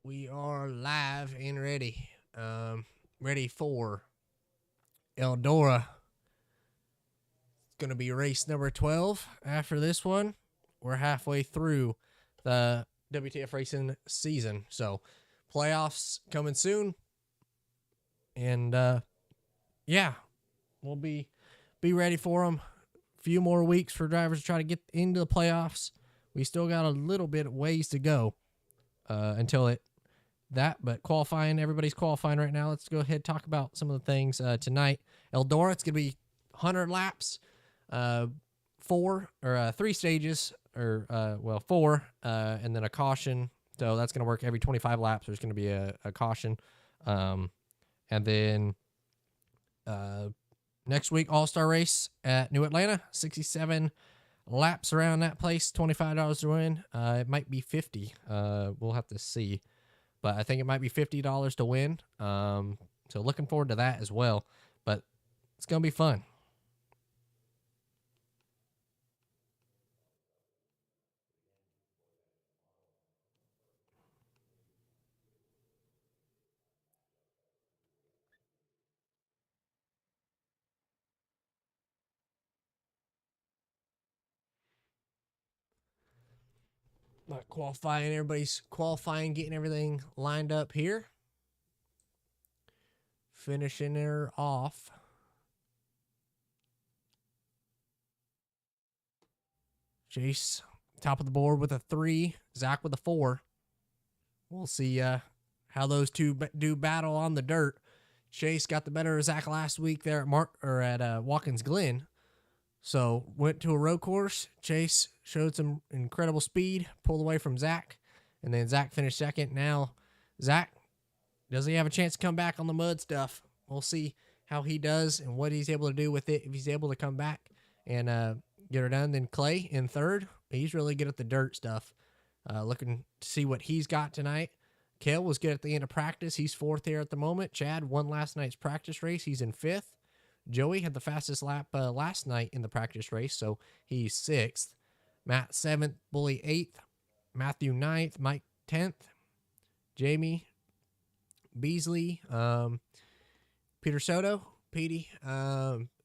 We are live and ready. Ready for Eldora. It's going to be race number 12 after this one. We're halfway through the WTF racing season. So, playoffs coming soon. And yeah, we'll be ready for them. A few more weeks for drivers to try to get into the playoffs. We still got a little bit of ways to go until but qualifying, everybody's qualifying right now. Let's go ahead and talk about some of the things tonight. Eldora, it's going to be 100 laps, three stages, four, and then a caution. So that's going to work every 25 laps. There's going to be a caution. And then next week, All-Star race at New Atlanta, 67 laps around that place, $25 to win. It might be 50. We'll have to see. But I think it might be $50 to win. So looking forward to that as well. But it's going to be fun. Not qualifying. Everybody's qualifying, getting everything lined up here. Finishing her off. Chase, top of the board with a 3. Zach with a 4. We'll see how those two do battle on the dirt. Chase got the better of Zach last week there at Watkins Glen. So went to a road course. Chase showed some incredible speed, pulled away from Zach, and then Zach finished second. Now, Zach, does he have a chance to come back on the mud stuff? We'll see how he does and what he's able to do with it. If he's able to come back and get her done. Then Clay in third. He's really good at the dirt stuff. Looking to see what he's got tonight. Kale was good at the end of practice. He's fourth here at the moment. Chad won last night's practice race. He's in fifth. Joey had the fastest lap last night in the practice race, so he's sixth. Matt seventh, Bully eighth, Matthew ninth, Mike 10th, Jamie Beasley, Peter Soto, Petey.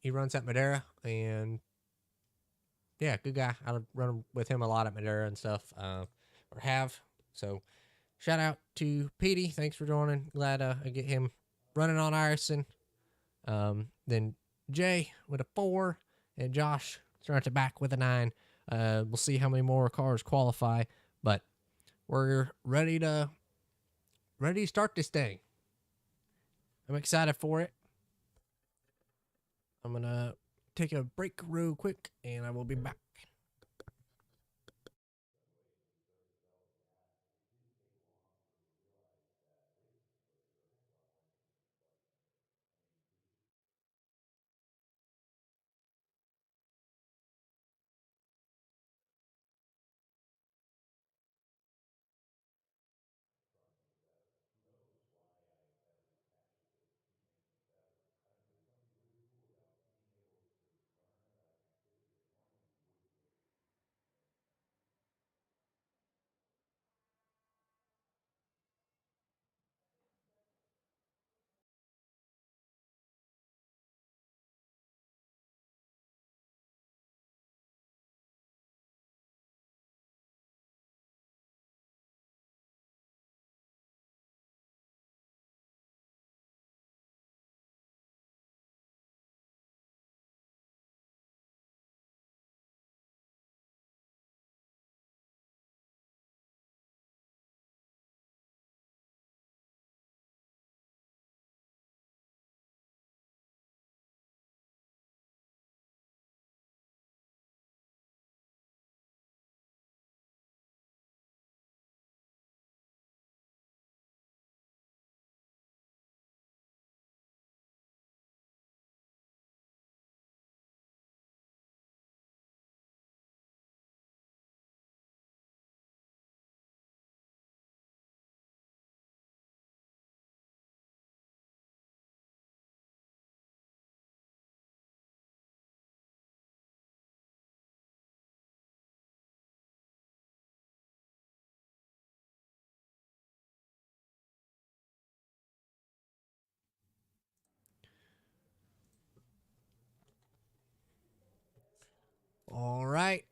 He runs at Madera, and yeah, good guy. I run with him a lot at Madera and stuff, or have. So shout out to Petey. Thanks for joining. Glad I get him running on IRacing. Then Jay with a 4, and Josh starts it back with a 9. We'll see how many more cars qualify, but we're ready to start this thing. I'm excited for it. I'm gonna take a break real quick, and I will be back. All right.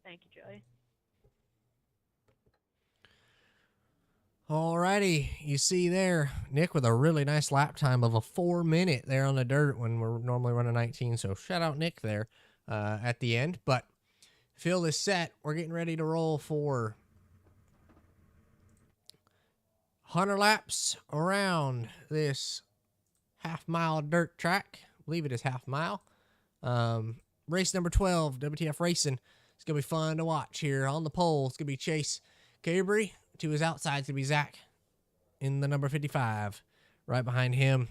Thank you, Joey. Alrighty, you see there, Nick with a really nice lap time of a 4-minute there on the dirt when we're normally running 19. So shout out Nick there at the end. But field is set. We're getting ready to roll for 100 laps around this half-mile dirt track. I believe it is half-mile. Race number 12, WTF Racing. It's going to be fun to watch here on the pole. It's going to be Chase Cabry. To his outside, it's going to be Zach in the number 55. Right behind him,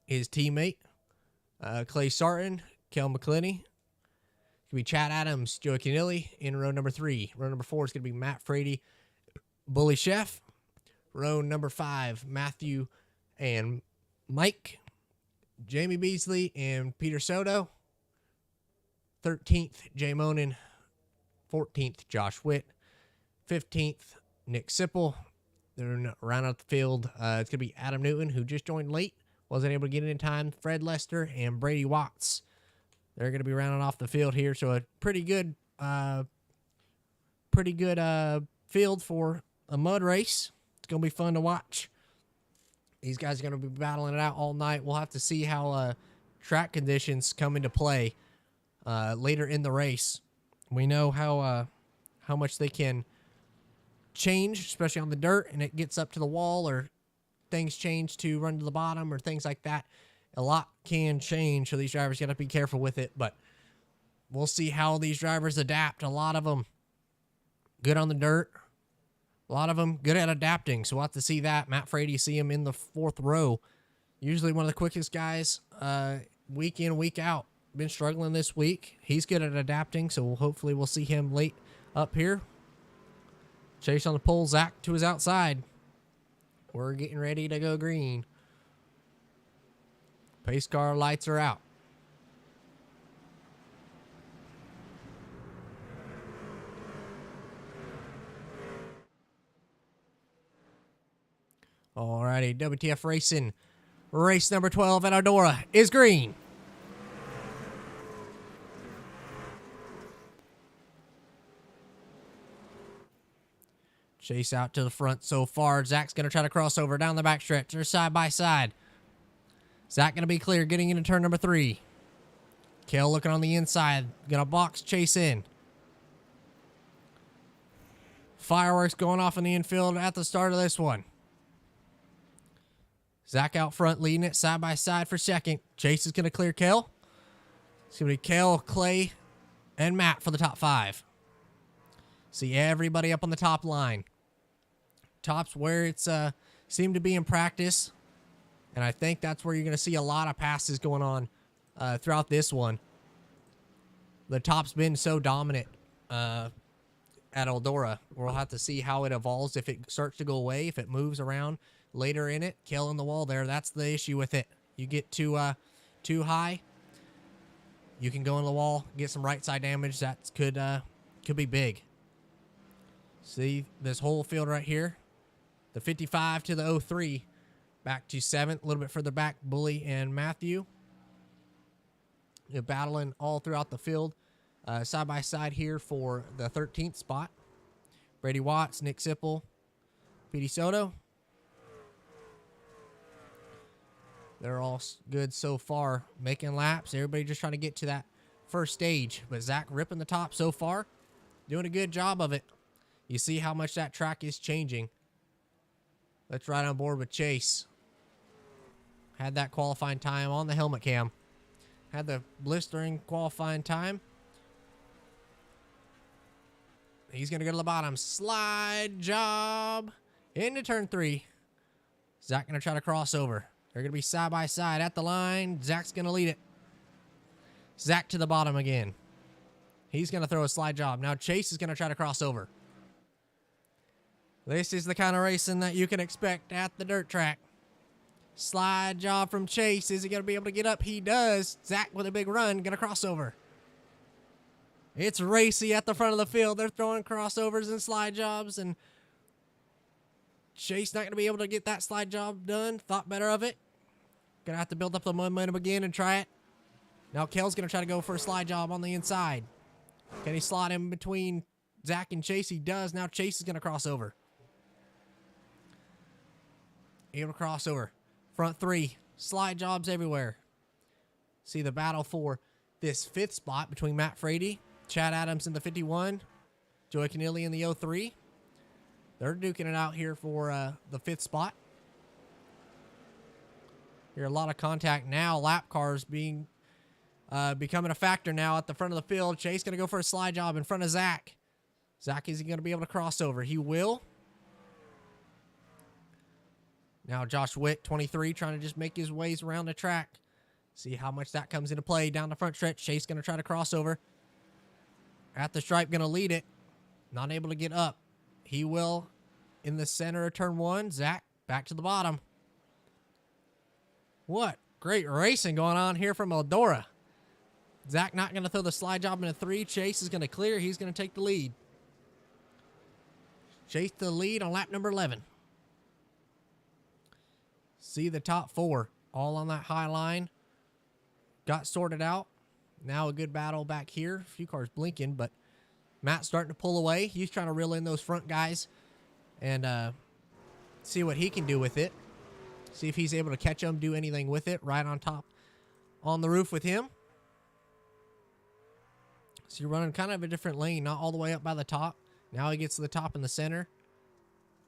his teammate, Clay Sarton, Kel McClinney. It's going to be Chad Adams, Joey Canilli in row number 3. Row number 4 is going to be Matt Frady, Bully Chef. Row number 5, Matthew and Mike, Jamie Beasley and Peter Soto. 13th, Jay Monin. 14th, Josh Witt. 15th, Nick Sipple. They're round out the field. It's going to be Adam Newton, who just joined late. Wasn't able to get in time. Fred Lester and Brady Watts. They're going to be rounding off the field here. So a pretty good field for a mud race. It's going to be fun to watch. These guys are going to be battling it out all night. We'll have to see how track conditions come into play later in the race. We know how much they can change, especially on the dirt, and it gets up to the wall or things change to run to the bottom or things like that. A lot can change, so these drivers got to be careful with it, but we'll see how these drivers adapt. A lot of them good on the dirt. A lot of them good at adapting, so we'll have to see that. Matt Frady, you see him in the 4th row. Usually one of the quickest guys week in, week out. Been struggling this week. He's good at adapting, so hopefully we'll see him late up here. Chase on the pole, Zach to his outside. We're getting ready to go green. Pace car lights are out. Alrighty, WTF Racing. Race number 12 at Eldora is green. Chase out to the front so far. Zach's going to try to cross over down the backstretch. They're side by side. Zach going to be clear getting into turn number 3. Kale looking on the inside. Going to box Chase in. Fireworks going off in the infield at the start of this one. Zach out front leading it side by side for second. Chase is going to clear Kale. It's going to be Kale, Clay, and Matt for the top 5. See everybody up on the top line. Top's where it's seemed to be in practice. And I think that's where you're going to see a lot of passes going on throughout this one. The top's been so dominant at Eldora. We'll have to see how it evolves. If it starts to go away, if it moves around later in it, killing the wall there. That's the issue with it. You get too high, you can go in the wall, get some right side damage. That could be big. See this whole field right here. The 55 to the 03. Back to 7th, a little bit further back, Bully and Matthew. They're battling all throughout the field. Side by side here for the 13th spot. Brady Watts, Nick Sipple, Petey Soto. They're all good so far, making laps. Everybody just trying to get to that first stage. But Zach ripping the top so far, doing a good job of it. You see how much that track is changing. Let's ride on board with Chase. Had that qualifying time on the helmet cam. Had the blistering qualifying time. He's going to go to the bottom. Slide job into turn 3. Zach going to try to cross over. They're going to be side by side at the line. Zach's going to lead it. Zach to the bottom again. He's going to throw a slide job. Now Chase is going to try to cross over. This is the kind of racing that you can expect at the dirt track. Slide job from Chase. Is he going to be able to get up? He does. Zach with a big run. Going to cross over. It's racy at the front of the field. They're throwing crossovers and slide jobs, and Chase not going to be able to get that slide job done. Thought better of it. Going to have to build up the momentum again and try it. Now Kale's going to try to go for a slide job on the inside. Can he slot him between Zach and Chase? He does. Now Chase is going to cross over. Able to cross over. Front three. Slide jobs everywhere. See the battle for this 5th spot between Matt Frady, Chad Adams in the 51, Joey Keneally in the 03. They're duking it out here for the 5th spot. Here, a lot of contact now. Lap cars being becoming a factor now at the front of the field. Chase going to go for a slide job in front of Zach. Zach, is he going to be able to cross over? He will. Now Josh Witt, 23, trying to just make his ways around the track. See how much that comes into play down the front stretch. Chase going to try to cross over. At the stripe, going to lead it. Not able to get up. He will in the center of turn 1. Zach back to the bottom. What great racing going on here from Eldora. Zach not going to throw the slide job in a 3. Chase is going to clear. He's going to take the lead. Chase the lead on lap number 11. See the top 4 all on that high line. Got sorted out. Now a good battle back here. A few cars blinking, but Matt's starting to pull away. He's trying to reel in those front guys and see what he can do with it. See if he's able to catch them, do anything with it. Right on top, on the roof with him. So you're running kind of a different lane, not all the way up by the top. Now he gets to the top in the center.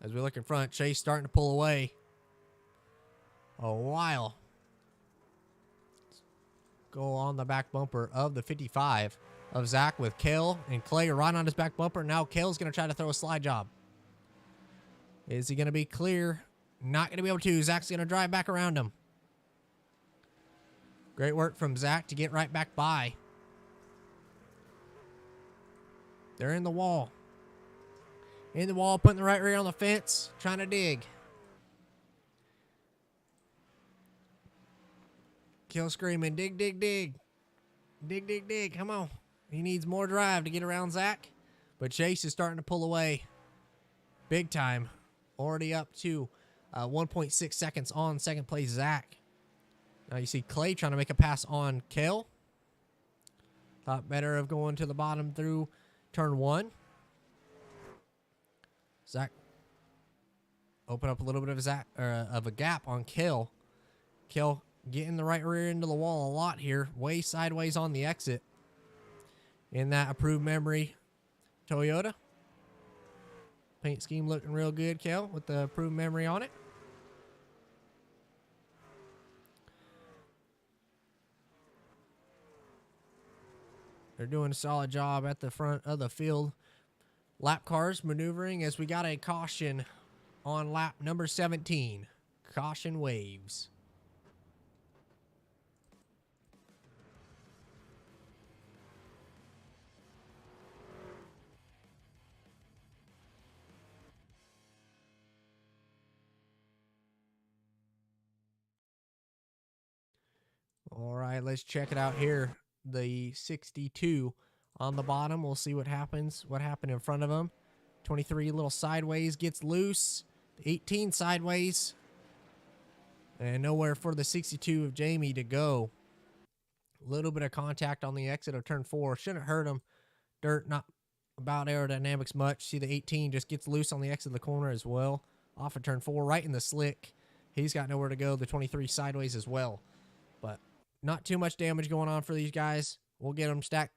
As we look in front, Chase starting to pull away. A while. Go on the back bumper of the 55 of Zach with Kale and Clay right on his back bumper. Now Kale's going to try to throw a slide job. Is he going to be clear? Not going to be able to. Zach's going to drive back around him. Great work from Zach to get right back by. They're in the wall. In the wall, putting the right rear on the fence, trying to dig. Kill screaming, dig, dig, dig. Dig, dig, dig. Come on. He needs more drive to get around Zach. But Chase is starting to pull away big time. Already up to 1.6 seconds on second place Zach. Now you see Clay trying to make a pass on Kale. Thought better of going to the bottom through turn 1. Zach open up a little bit of a gap on Kale. Kale getting the right rear into the wall a lot here. Way sideways on the exit. In that approved memory Toyota. Paint scheme looking real good, Kale, with the approved memory on it. They're doing a solid job at the front of the field. Lap cars maneuvering as we got a caution on lap number 17. Caution waves. All right, let's check it out here. The 62 on the bottom. We'll see what happens. What happened in front of him. 23 little sideways gets loose. 18 sideways. And nowhere for the 62 of Jamie to go. A little bit of contact on the exit of turn 4. Shouldn't hurt him. Dirt, not about aerodynamics much. See the 18 just gets loose on the exit of the corner as well. Off of turn 4, right in the slick. He's got nowhere to go. The 23 sideways as well. But not too much damage going on for these guys. We'll get them stacked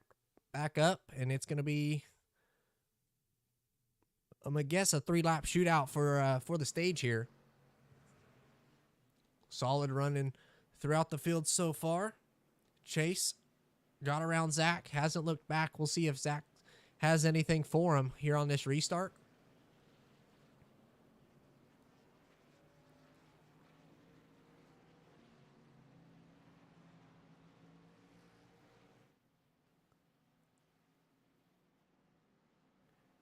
back up, and it's going to be, I'm going to guess, a 3-lap shootout for the stage here. Solid running throughout the field so far. Chase got around Zach, hasn't looked back. We'll see if Zach has anything for him here on this restart.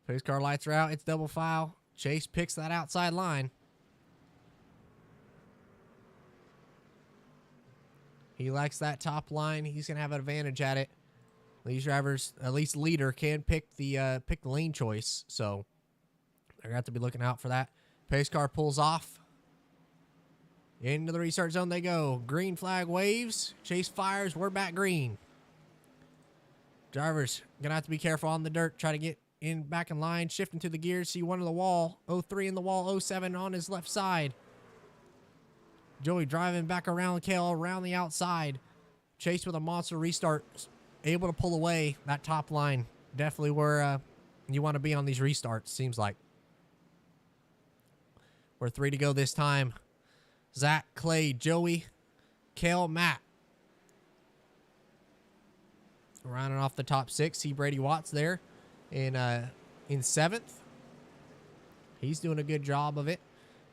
Pace car lights are out. It's double file. Chase picks that outside line. He likes that top line. He's going to have an advantage at it. These drivers, at least leader, can pick the lane choice, so they're going to have to be looking out for that. Pace car pulls off. Into the restart zone they go. Green flag waves. Chase fires. We're back green. Drivers going to have to be careful on the dirt. Try to get back in line. Shifting to the gears. C1 to the wall. 03 in the wall. 07 on his left side. Joey driving back around Kale around the outside. Chase with a monster restart. Able to pull away that top line. Definitely where you want to be on these restarts, seems like. We're 3 to go this time. Zach, Clay, Joey, Kale, Matt. Rounding off the top 6. See Brady Watts there in 7th. He's doing a good job of it.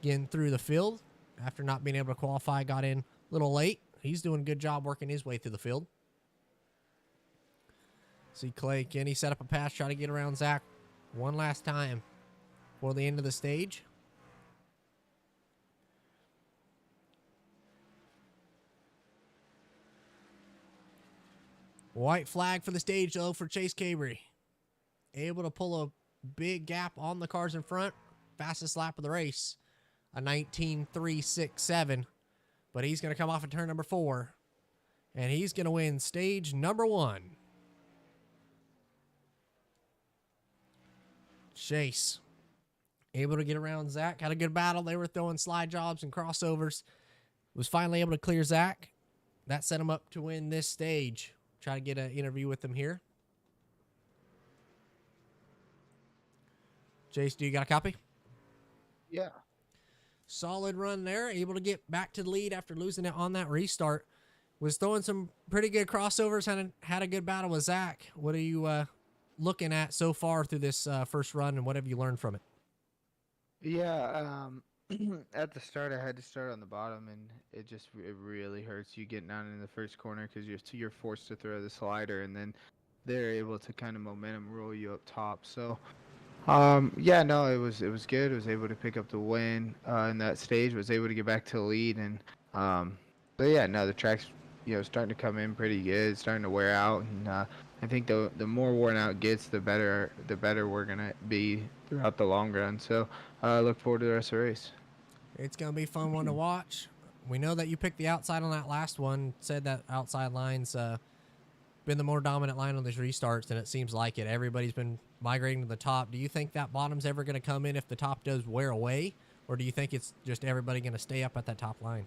Getting through the field. After not being able to qualify, got in a little late. He's doing a good job working his way through the field. See Clay, can he set up a pass, try to get around Zach one last time before the end of the stage? White flag for the stage, though, for Chase Cabry. Able to pull a big gap on the cars in front. Fastest lap of the race. A 19.367. But he's going to come off at turn number 4. And he's going to win stage number 1. Chase. Able to get around Zach. Had a good battle. They were throwing slide jobs and crossovers. Was finally able to clear Zach. That set him up to win this stage. Try to get an interview with him here. Chase, do you got a copy? Yeah. Solid run there. Able to get back to the lead after losing it on that restart. Was throwing some pretty good crossovers. Had a good battle with Zach. What are you looking at so far through this first run, and what have you learned from it? Yeah, at the start, I had to start on the bottom, and it really hurts you getting down in the first corner because you're forced to throw the slider, and then they're able to kind of momentum roll you up top. So, yeah, no, it was good. I was able to pick up the win in that stage. Was able to get back to the lead, and but yeah, no, the track's starting to come in pretty good. It's starting to wear out, and I think the more worn out it gets, the better we're gonna be throughout the long run. So I look forward to the rest of the race. It's going to be a fun one to watch. We know that you picked the outside on that last one. Said that outside line's been the more dominant line on these restarts, and it seems like it. Everybody's been migrating to the top. Do you think that bottom's ever going to come in if the top does wear away? Or do you think it's just everybody going to stay up at that top line?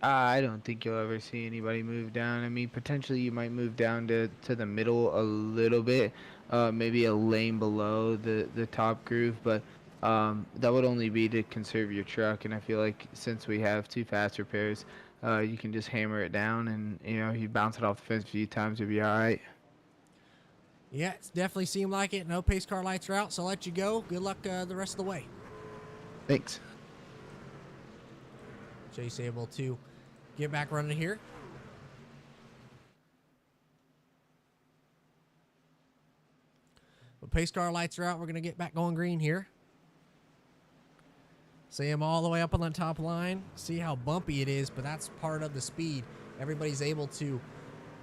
I don't think you'll ever see anybody move down. I mean, potentially you might move down to the middle a little bit, maybe a lane below the top groove, but that would only be to conserve your truck. And I feel like since we have 2 fast repairs, you can just hammer it down, and you bounce it off the fence a few times, you'll be all right. Yeah, it's definitely seemed like it. No pace car lights are out, so I'll let you go. Good luck the rest of the way. Thanks. Chase able to get back running here. But pace car lights are out. We're going to get back going green here. See him all the way up on the top line. See how bumpy it is, but that's part of the speed. Everybody's able to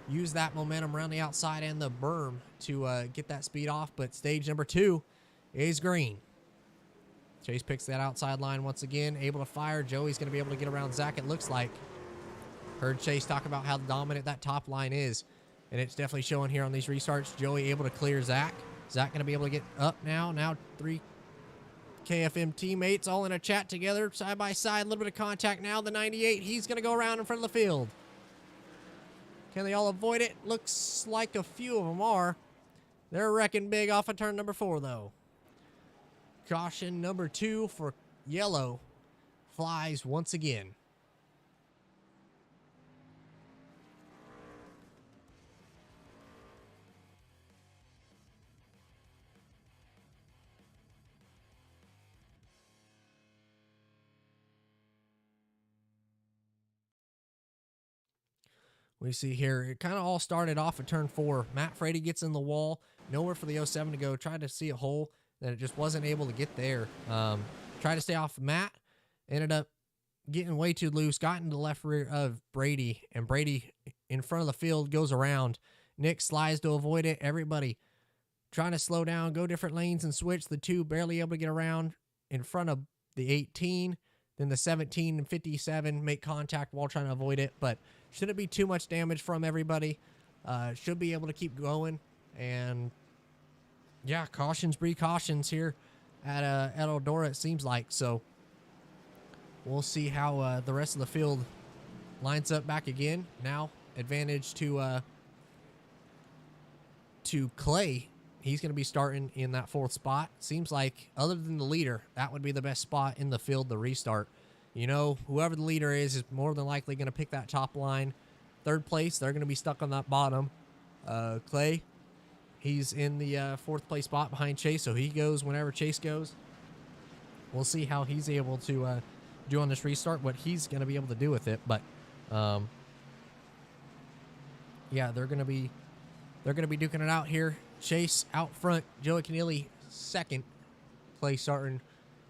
use that momentum around the outside and the berm to get that speed off. But stage number 2 is green. Chase picks that outside line once again, able to fire. Joey's going to be able to get around Zach, it looks like. Heard Chase talk about how dominant that top line is, and it's definitely showing here on these restarts. Joey able to clear Zach. Zach going to be able to get up now. Now 3 KFM teammates all in a chat together, side by side. A little bit of contact now. The 98, he's going to go around in front of the field. Can they all avoid it? Looks like a few of them are. They're wrecking big off of turn number 4, though. Caution number 2 for yellow flies once again. We see here, it kind of all started off at turn 4. Matt Frady gets in the wall. Nowhere for the 07 to go. Tried to see a hole. That it just wasn't able to get there. Tried to stay off Matt. Ended up getting way too loose. Got into the left rear of Brady. And Brady, in front of the field, goes around Nick slides to avoid it. Everybody trying to slow down, go different lanes and switch. The 2 barely able to get around in front of the 18. Then the 17 and 57 make contact while trying to avoid it, but shouldn't be too much damage from everybody. Should be able to keep going. And yeah, cautions breed cautions here at Eldora, it seems like. So we'll see how the rest of the field lines up back again. Now advantage to Clay. He's going to be starting in that 4th spot. Seems like, other than the leader, that would be the best spot in the field to restart. You know, whoever the leader is more than likely going to pick that top line. 3rd place, they're going to be stuck on that bottom. Clay, he's in the 4th place spot behind Chase, so he goes whenever Chase goes. We'll see how he's able to do on this restart, what he's going to be able to do with it. But, yeah, they're going to be duking it out here. Chase out front. Joey Keneally 2nd place starting.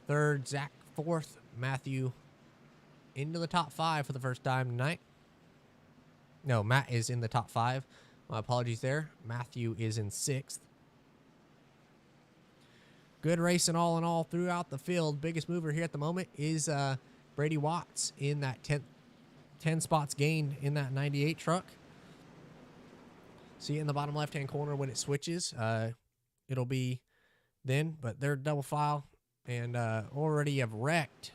3rd, Zach 4th. Matthew into the top 5 for the first time tonight. No, Matt is in the top 5. My apologies there. Matthew is in 6th. Good racing all in all throughout the field. Biggest mover here at the moment is Brady Watts in that 10 spots gained in that 98 truck. See it in the bottom left-hand corner when it switches. It'll be then, but they're double file and already have wrecked.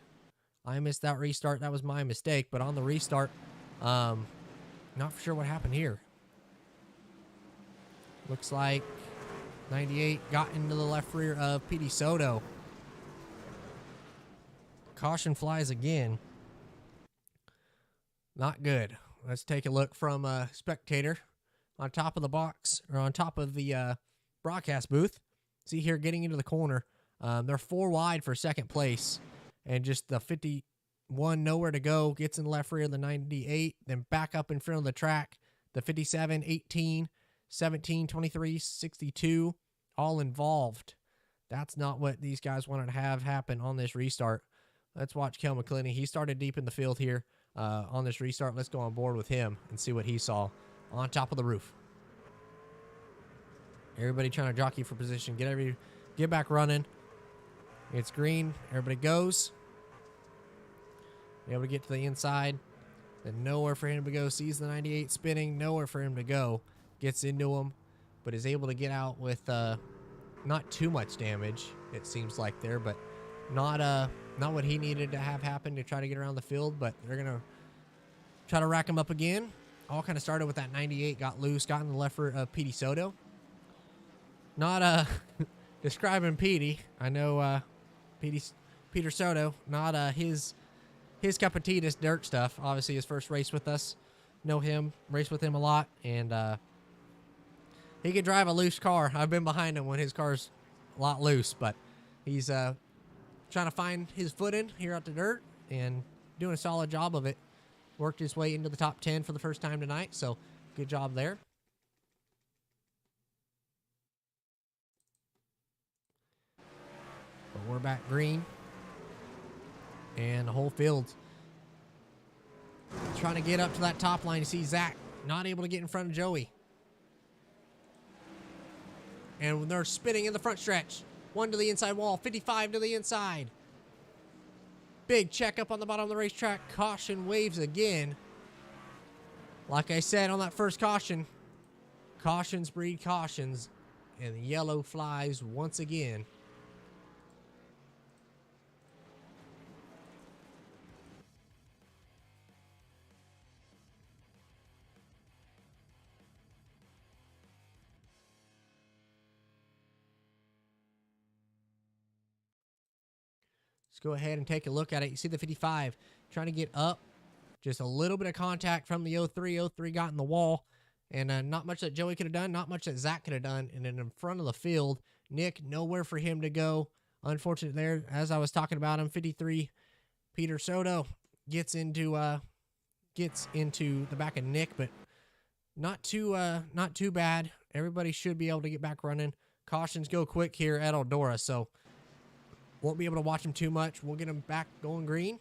I missed that restart. That was my mistake. But on the restart, not for sure what happened here. Looks like 98 got into the left rear of Petey Soto. Caution flies again. Not good. Let's take a look from a spectator. On top of the box, or on top of the broadcast booth. See here, getting into the corner. They're 4 wide for 2nd place. And just the 51 nowhere to go. Gets in the left rear of the 98. Then back up in front of the track. The 57, 18, 17, 23, 62. All involved. That's not what these guys wanted to have happen on this restart. Let's watch Kel McClinney. He started deep in the field here on this restart. Let's go on board with him and see what he saw. On top of the roof. Everybody trying to jockey for position. Get back running. It's green. Everybody goes. Be able to get to the inside. Then nowhere for him to go. Sees the 98 spinning. Nowhere for him to go. Gets into him. But is able to get out with not too much damage, it seems like there. But not what he needed to have happen to try to get around the field. But they're going to try to rack him up again. All kind of started with that 98, got loose, got in the left rear of Petey Soto. Not describing Petey. I know Peter Soto, not his cup of tea, this dirt stuff. Obviously his first race with us. Know him, race with him a lot, and he can drive a loose car. I've been behind him when his car's a lot loose, but he's trying to find his footing here out the dirt and doing a solid job of it. Worked his way into the top 10 for the first time tonight, so good job there. But we're back green. And the whole field trying to get up to that top line. You see Zach not able to get in front of Joey. And they're spinning in the front stretch. 1 to the inside wall, 55 to the inside. Big checkup on the bottom of the racetrack. Caution waves again. Like I said on that first caution, cautions breed cautions, and the yellow flies once again. Let's go ahead and take a look at it. You see the 55 trying to get up. Just a little bit of contact from the 03. 03 got in the wall. And not much that Joey could have done. Not much that Zach could have done. And then in front of the field, Nick, nowhere for him to go. Unfortunate there. As I was talking about him, 53, Peter Soto gets into the back of Nick. But not too bad. Everybody should be able to get back running. Cautions go quick here at Eldora. So won't be able to watch him too much. We'll get him back going green.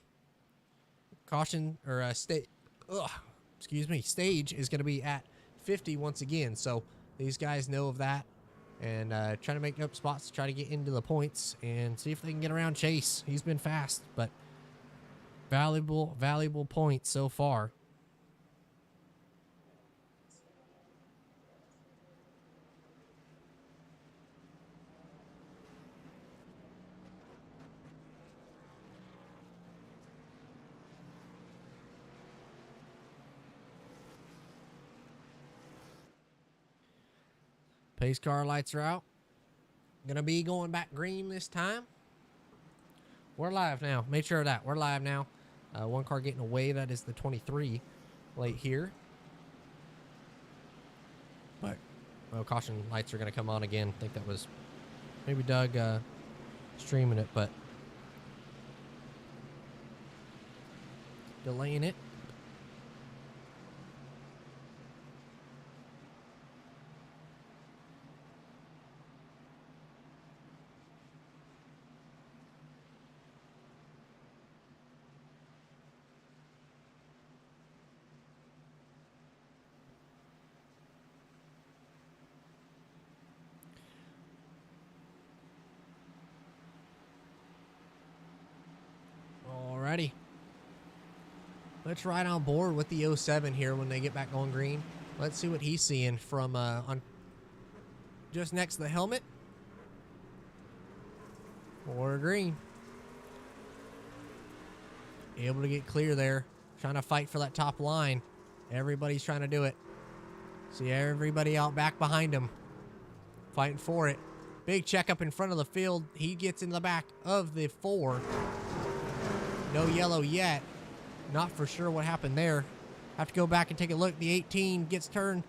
Caution or stage is going to be at 50 once again. So these guys know of that and trying to make up spots to try to get into the points and see if they can get around Chase. He's been fast, but valuable points so far. Pace car lights are out. Gonna be going back green this time. We're live now. Make sure of that. We're live now. One car getting away. That is the 23 late here. But, well, caution lights are gonna come on again. I think that was maybe Doug streaming it, but delaying it. Alrighty. Let's ride on board with the 07 here when they get back on green. Let's see what he's seeing from on just next to the helmet. Or green. Able to get clear there. Trying to fight for that top line. Everybody's trying to do it. See everybody out back behind him. Fighting for it. Big checkup in front of the field. He gets in the back of the 4. No yellow yet. Not for sure what happened there. Have to go back and take a look. The 18 gets turned.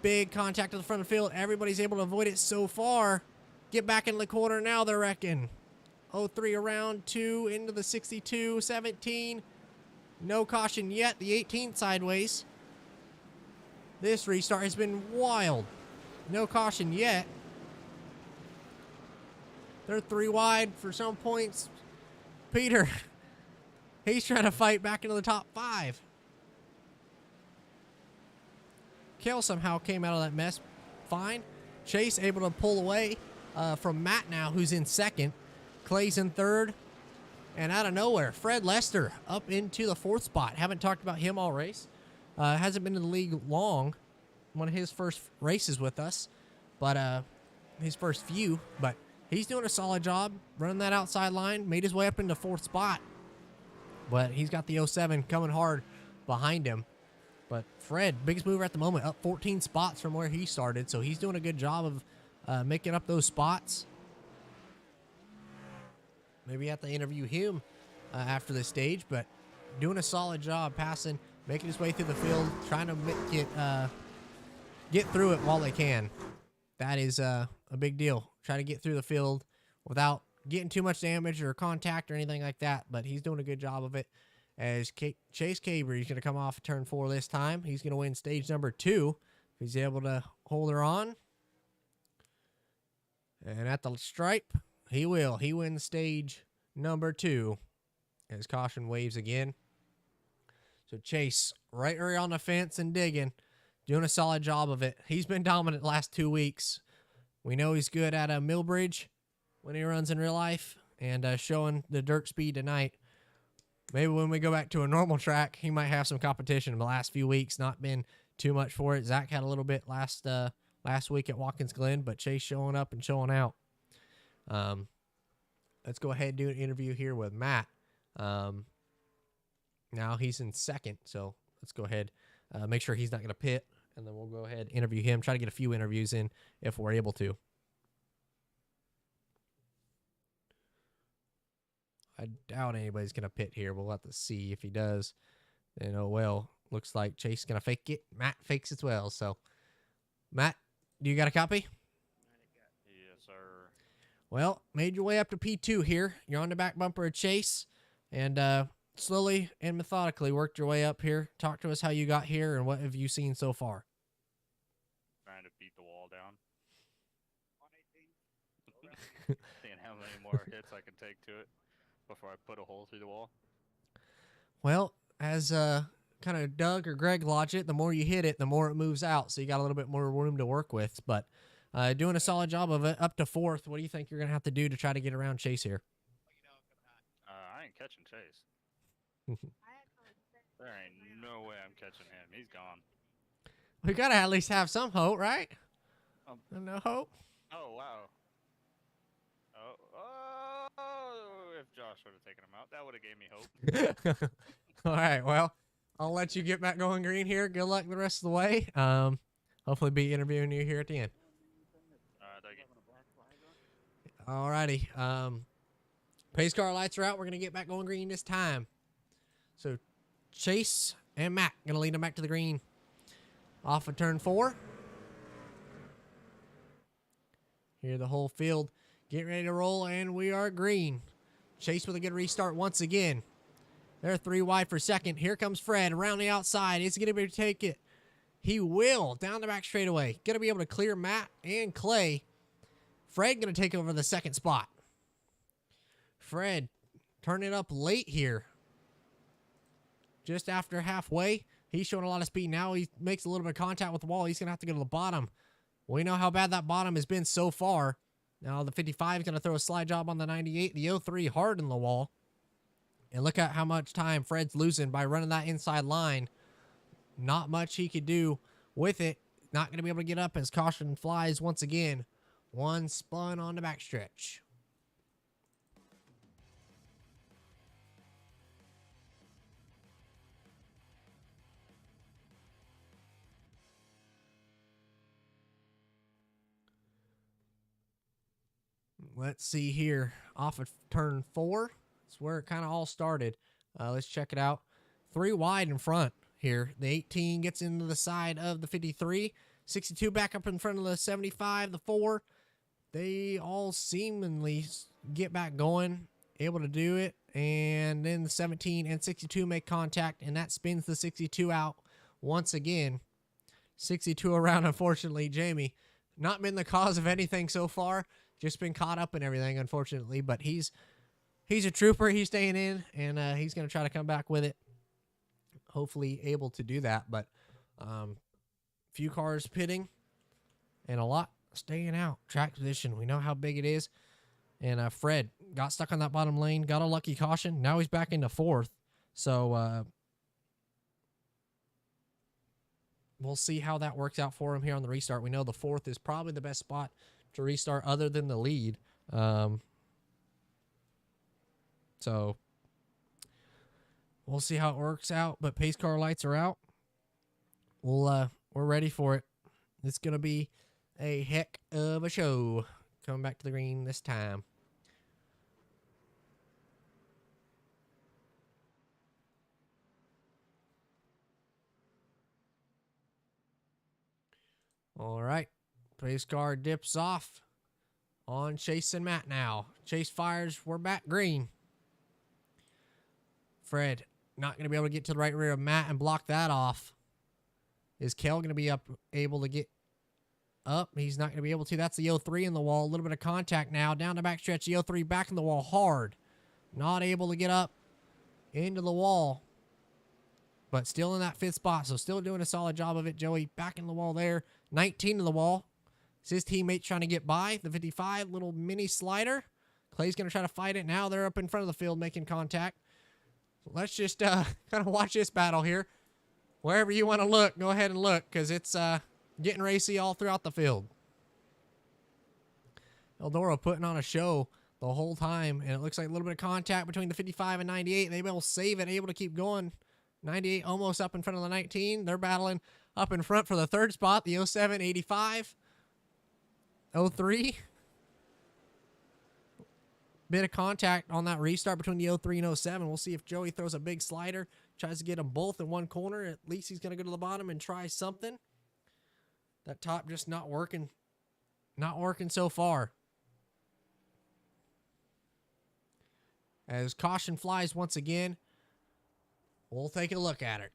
Big contact at the front of the field. Everybody's able to avoid it so far. Get back in the corner now, they're wrecking. 03 around 2 into the 62. 17. No caution yet. The 18 sideways. This restart has been wild. No caution yet. They're 3 wide for some points. Peter, he's trying to fight back into the top 5. Kale somehow came out of that mess fine. Chase able to pull away from Matt now, who's in second. Clay's in third. And out of nowhere, Fred Lester up into the 4th spot. Haven't talked about him all race. Hasn't been in the league long. One of his first races with us. But his first few. But he's doing a solid job running that outside line. Made his way up into 4th spot. But he's got the 07 coming hard behind him. But Fred, biggest mover at the moment, up 14 spots from where he started. So he's doing a good job of making up those spots. Maybe have to interview him after this stage, but doing a solid job passing, making his way through the field, trying to get through it while they can. That is a big deal. Try to get through the field without getting too much damage or contact or anything like that, but he's doing a good job of it. As Chase Caber, he's going to come off turn 4 this time. He's going to win stage number 2 if he's able to hold her on. And at the stripe, he will. He wins stage number 2 as caution waves again. So Chase right on the fence and digging, doing a solid job of it. He's been dominant the last 2 weeks. We know he's good at a Millbridge when he runs in real life and showing the dirt speed tonight. Maybe when we go back to a normal track, he might have some competition. In the last few weeks, not been too much for it. Zach had a little bit last week at Watkins Glen, but Chase showing up and showing out. Let's go ahead and do an interview here with Matt. Now he's in second, so let's go ahead, make sure he's not going to pit, and then we'll go ahead and interview him. Try to get a few interviews in if we're able to. I doubt anybody's going to pit here. We'll have to see if he does. Then, oh, well, looks like Chase is going to fake it. Matt fakes as well. So, Matt, do you got a copy? Yes, sir. Well, made your way up to P2 here. You're on the back bumper of Chase. And slowly and methodically worked your way up here. Talk to us how you got here and what have you seen so far? Trying to beat the wall down. Seeing how many more hits I can take to it before I put a hole through the wall. Well, as kind of Doug or Greg lodge it, the more you hit it, the more it moves out. So you got a little bit more room to work with. But doing a solid job of it up to fourth. What do you think you're going to have to do to try to get around Chase here? I ain't catching Chase. There ain't no way I'm catching him. He's gone. We got to at least have some hope, right? Um, No hope? Oh, wow. Oh, if Josh would have taken him out, that would have gave me hope. All right, well, I'll let you get back going green here. Good luck the rest of the way. Hopefully be interviewing you here at the end. Thank you. All righty. Pace car lights are out. We're going to get back going green this time. So Chase and Matt going to lead them back to the green. Off of turn 4. Here the whole field getting ready to roll, and we are green. Chase with a good restart once again. They're 3 wide for second. Here comes Fred around the outside. Is he going to be able to take it? He will. Down the back straightaway. Going to be able to clear Matt and Clay. Fred going to take over the second spot. Fred turning it up late here. Just after halfway. He's showing a lot of speed now. He makes a little bit of contact with the wall. He's going to have to go to the bottom. We know how bad that bottom has been so far. Now the 55 is going to throw a slide job on the 98. The 03 hard in the wall. And look at how much time Fred's losing by running that inside line. Not much he could do with it. Not going to be able to get up as caution flies once again. One spun on the backstretch. Let's see here. Off of turn 4. That's where it kind of all started. Let's check it out. 3 wide in front here. The 18 gets into the side of the 53. 62 back up in front of the 75, the 4. They all seemingly get back going, able to do it. And then the 17 and 62 make contact, and that spins the 62 out once again. 62 around, unfortunately. Jamie, not been the cause of anything so far. Just been caught up in everything, unfortunately. But he's a trooper. He's staying in, and he's going to try to come back with it. Hopefully able to do that. But few cars pitting and a lot staying out. Track position, we know how big it is. And Fred got stuck on that bottom lane, got a lucky caution. Now he's back into 4th. So we'll see how that works out for him here on the restart. We know the 4th is probably the best spot to restart other than the lead. So we'll see how it works out, but pace car lights are out. We're ready for it. It's going to be a heck of a show coming back to the green this time. All right. Pace car dips off on Chase and Matt now. Chase fires. We're back green. Fred not going to be able to get to the right rear of Matt and block that off. Is Kel going to be able to get up? He's not going to be able to. That's the 03 in the wall. A little bit of contact now. Down the backstretch. The 03 back in the wall hard. Not able to get up into the wall. But still in that 5th spot. So still doing a solid job of it. Joey back in the wall there. 19 in the wall. It's his teammate trying to get by. The 55, little mini slider. Clay's going to try to fight it. Now they're up in front of the field making contact. So let's just kind of watch this battle here. Wherever you want to look, go ahead and look, because it's getting racy all throughout the field. Eldora putting on a show the whole time, and it looks like a little bit of contact between the 55 and 98. They will save it, able to keep going. 98 almost up in front of the 19. They're battling up in front for the 3rd spot. The 07, 85. 03. Bit of contact on that restart between the 03 and 07. We'll see if Joey throws a big slider, tries to get them both in one corner. At least he's going to go to the bottom and try something. That top just not working. Not working so far. As caution flies once again, we'll take a look at it.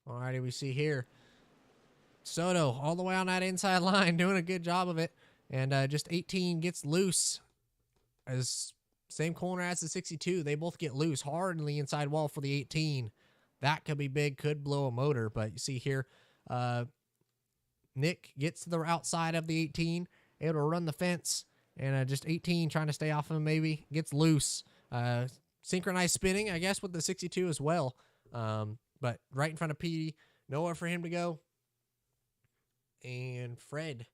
Alrighty, we see here Soto all the way on that inside line, doing a good job of it. And just 18 gets loose. As same corner as the 62. They both get loose hard in the inside wall for the 18. That could be big, could blow a motor. But you see here, Nick gets to the outside of the 18, able to run the fence. And just 18 trying to stay off of him maybe. Gets loose. Synchronized spinning, I guess, with the 62 as well. But right in front of Petey. Nowhere for him to go. And Fred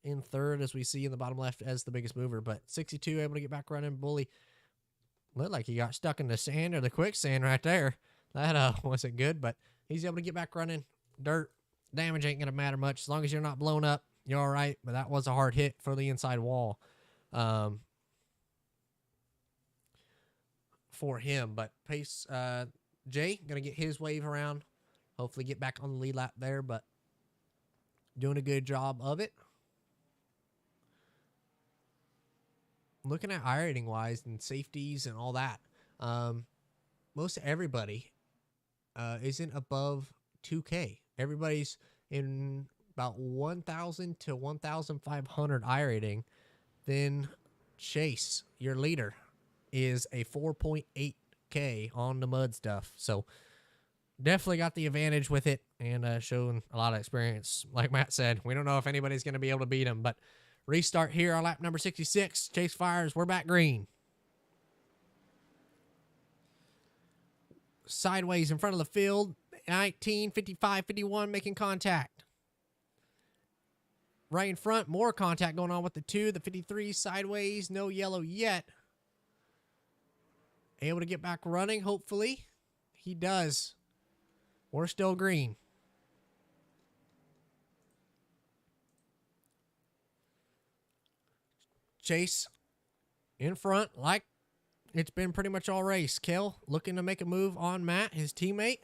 in third, as we see in the bottom left, as the biggest mover. But 62 able to get back running. Bully looked like he got stuck in the sand or the quicksand right there. That wasn't good, but he's able to get back running. Dirt damage ain't going to matter much. As long as you're not blown up, you're all right. But that was a hard hit for the inside wall for him. But pace, Jay going to get his wave around. Hopefully get back on the lead lap there, but doing a good job of it. Looking at iRating wise and safeties and all that, most everybody isn't above 2K. Everybody's in about 1,000 to 1,500 iRating. Then Chase, your leader, is a 4.8K on the mud stuff. So definitely got the advantage with it and showing a lot of experience. Like Matt said, we don't know if anybody's going to be able to beat him, but restart here on lap number 66. Chase fires. We're back green. Sideways in front of the field. 19, 55, 51 making contact. Right in front, more contact going on with the 2. The 53 sideways. No yellow yet. Able to get back running, hopefully. He does. We're still green. Chase in front, like it's been pretty much all race. Kel looking to make a move on Matt, his teammate.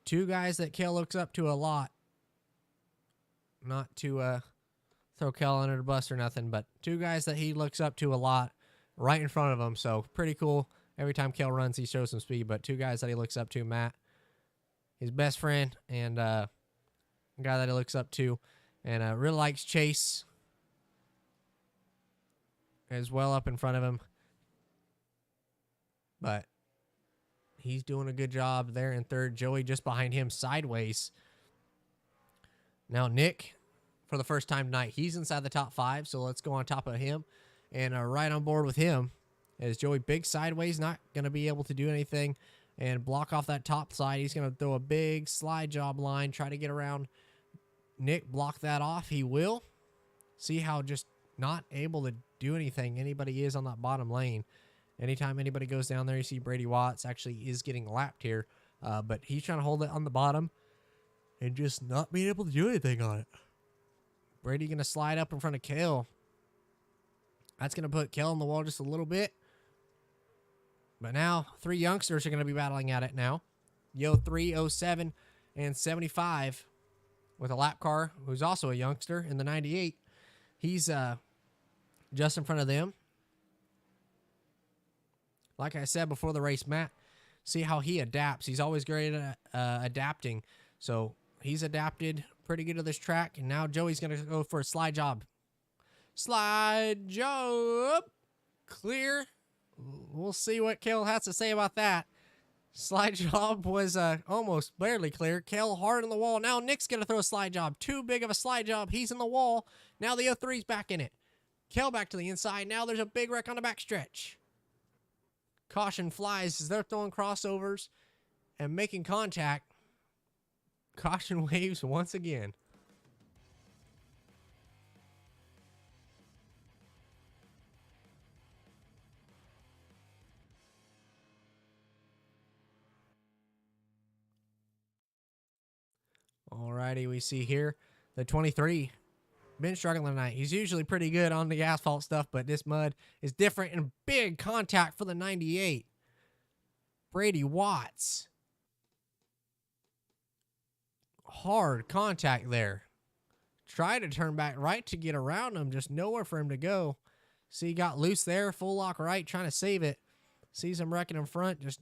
Two guys that Kel looks up to a lot. Not to throw Kel under the bus or nothing, but two guys that he looks up to a lot right in front of him. So pretty cool. Every time Kel runs, he shows some speed, but two guys that he looks up to, Matt, his best friend, and a guy that he looks up to, and really likes Chase as well up in front of him. But he's doing a good job there in third. Joey just behind him sideways. Now Nick, for the first time tonight, he's inside the top 5, so let's go on top of him and right on board with him. As Joey big sideways, not going to be able to do anything and block off that top side. He's going to throw a big slide job line, try to get around Nick, block that off. He will. See how just not able to do anything anybody is on that bottom lane. Anytime anybody goes down there, you see Brady Watts actually is getting lapped here, but he's trying to hold it on the bottom and just not being able to do anything on it. Brady going to slide up in front of Kale. That's going to put Kale on the wall just a little bit. But now, 3 youngsters are going to be battling at it now. Yo 3, 07, and 75 with a lap car, who's also a youngster in the 98. He's just in front of them. Like I said before the race, Matt, see how he adapts. He's always great at adapting. So he's adapted pretty good to this track. And now Joey's going to go for a slide job. Slide job. Clear. We'll see what Kale has to say about that. Slide job was almost barely clear. Kale hard on the wall. Now Nick's going to throw a slide job. Too big of a slide job. He's in the wall. Now the 03's back in it. Kale back to the inside. Now there's a big wreck on the backstretch. Caution flies as they're throwing crossovers and making contact. Caution waves once again. Alrighty, we see here the 23. Been struggling tonight. He's usually pretty good on the asphalt stuff, but this mud is different and big contact for the 98. Brady Watts. Hard contact there. Try to turn back right to get around him. Just nowhere for him to go. See, he got loose there. Full lock right, trying to save it. sees him wrecking in front, just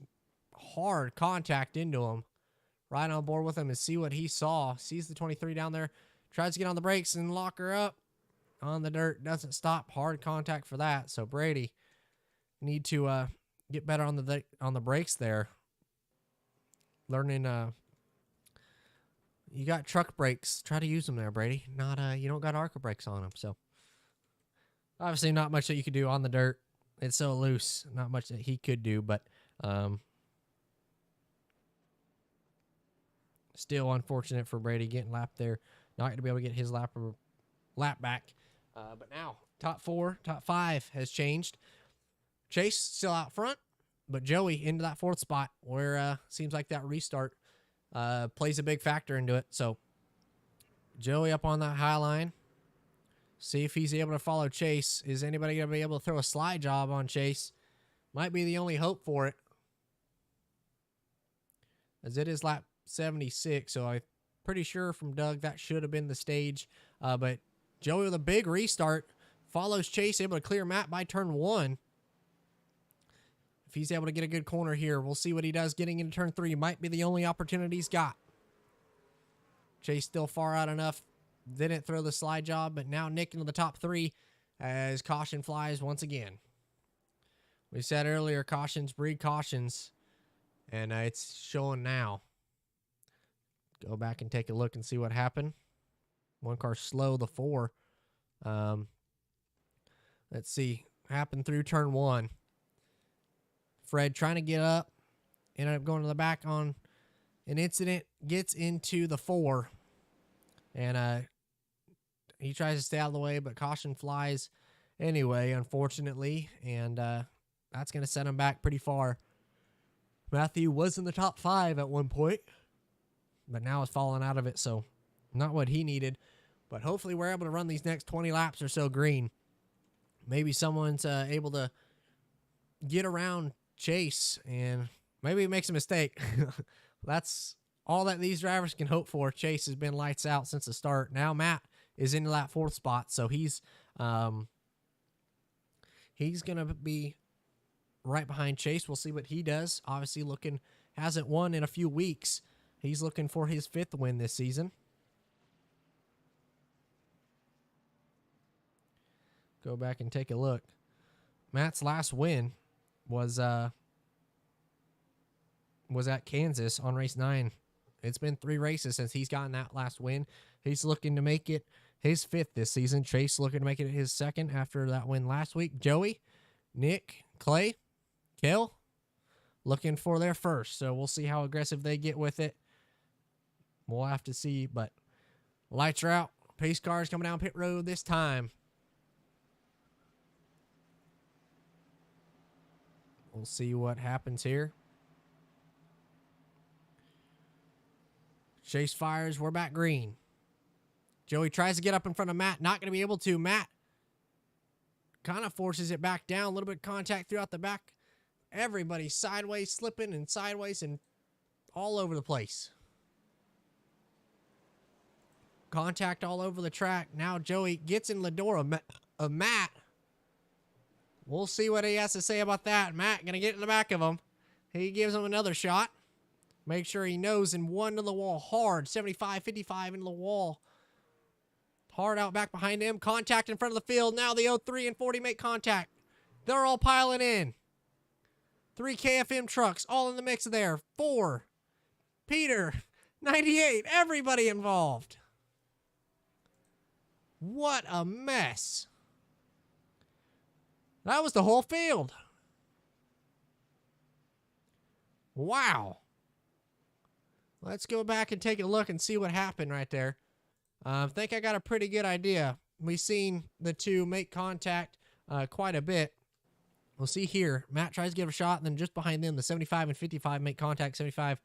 hard contact into him. Right on board with him and see what he saw. Sees the 23 down there, tries to get on the brakes and lock her up on the dirt. Doesn't stop. Hard contact for that. So Brady need to get better on the brakes there. Learning. You got truck brakes. Try to use them there, Brady. Not you don't got ARCA brakes on them. So obviously not much that you could do on the dirt. It's so loose. Not much that he could do, but still unfortunate for Brady getting lapped there. Not going to be able to get his lap back. But now, top 5 has changed. Chase still out front, but Joey into that 4th spot where seems like that restart plays a big factor into it. So Joey up on that high line. See if he's able to follow Chase. Is anybody going to be able to throw a slide job on Chase? Might be the only hope for it. As it is lap 76, so I'm pretty sure from Doug that should have been the stage. But Joey with a big restart follows Chase, able to clear Matt by turn 1. If he's able to get a good corner here, we'll see what he does getting into turn 3. Might be the only opportunity he's got. Chase still far out enough. Didn't throw the slide job, but now Nick into the top 3 as caution flies once again. We said earlier, cautions breed cautions, and it's showing now. Go back and take a look and see what happened. One car slow, the 4. Let's see. Happened through turn 1. Fred trying to get up. Ended up going to the back on an incident. Gets into the 4. And he tries to stay out of the way, but caution flies anyway, unfortunately. And that's going to set him back pretty far. Matthew was in the top 5 at one point, but now is falling out of it, so not what he needed. But hopefully we're able to run these next 20 laps or so green. Maybe someone's able to get around Chase, and maybe he makes a mistake. That's all that these drivers can hope for. Chase has been lights out since the start. Now Matt is into that 4th spot, so he's going to be right behind Chase. We'll see what he does. Obviously hasn't won in a few weeks. He's looking for his 5th win this season. Go back and take a look. Matt's last win was at Kansas on race 9. It's been 3 races since he's gotten that last win. He's looking to make it his 5th this season. Chase looking to make it his 2nd after that win last week. Joey, Nick, Clay, Kel looking for their 1st. So we'll see how aggressive they get with it. We'll have to see, but lights are out. Pace cars coming down pit road this time. We'll see what happens here. Chase fires. We're back green. Joey tries to get up in front of Matt. Not going to be able to. Matt kind of forces it back down. A little bit of contact throughout the back. Everybody sideways, slipping and sideways and all over the place. Contact all over the track. Now Joey gets in Eldora of Matt. We'll see what he has to say about that. Matt going to get in the back of him. He gives him another shot. Make sure he knows and one to the wall hard. 75, 55 into the wall. Hard out back behind him. Contact in front of the field. Now the 03 and 40 make contact. They're all piling in. 3 KFM trucks all in the mix there. 4. Peter. 98. Everybody involved. What a mess. That was the whole field. Wow. Let's go back and take a look and see what happened right there. I think I got a pretty good idea. We've seen the 2 make contact quite a bit. We'll see here. Matt tries to give a shot, and then just behind them, the 75 and 55 make contact. 75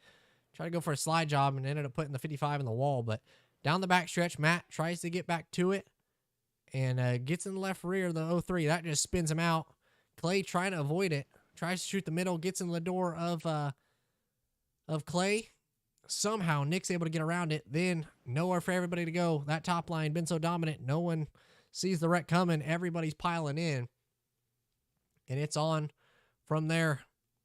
try to go for a slide job and ended up putting the 55 in the wall. But down the back stretch, Matt tries to get back to it and gets in the left rear of the 03. That just spins him out. Clay trying to avoid it. Tries to shoot the middle, gets in the door of Clay. Somehow Nick's able to get around it. Then nowhere for everybody to go. That top line been so dominant. No one sees the wreck coming. Everybody's piling in. And it's on from there